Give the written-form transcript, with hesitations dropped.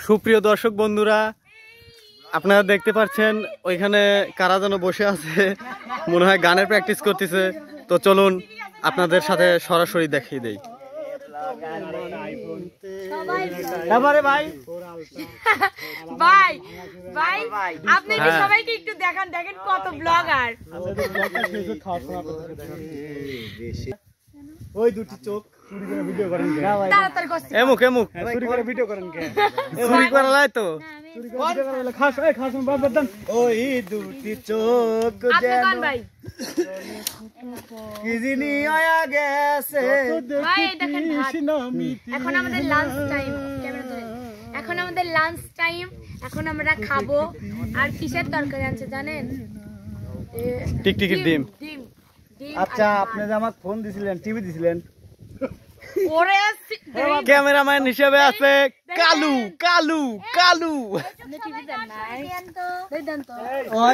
সুপ্রিয় দর্শক বন্ধুরা, আপনারা দেখতে পাচ্ছেন ওইখানে কারা যেন বসে আছে, মনে হয় গানের প্র্যাকটিস করতেছে। তো চলুন আপনাদের সাথে সরাসরি দেখিয়ে দেই। সবাইকে একটু দেখান, দেখেন কত ব্লগার। ওই দুটি চোখ চুরি করে ভিডিও করেন কে? তাড়াতাড়ি করছি। এমুক এমুক চুরি করে ভিডিও করেন কে? চুরি করা লাই তো। চুরি করে ভিডিও করে খাস এই খাস বাবা দেন। ওই দুটি চোখ আপনি যেন কোন ভাই? কি জিনি আয়া গেছে। ভাই এই দেখেন ভাত। এখন আমাদের লাঞ্চ টাইম, ক্যামেরা ধরে। এখন আমাদের লাঞ্চ টাইম, এখন আমরা খাবো। আর কিসের তরকারি আনছে জানেন? টিকটিকির ডিম। ডিম। আচ্ছা, আপনি যে আমাকে ফোন দিছিলেন, টিভি দিছিলেন। ওরে ক্যামেরাম্যান হিসেবে আছে কালু কালু কালু। টিভি দেন না। দেন তো। ওই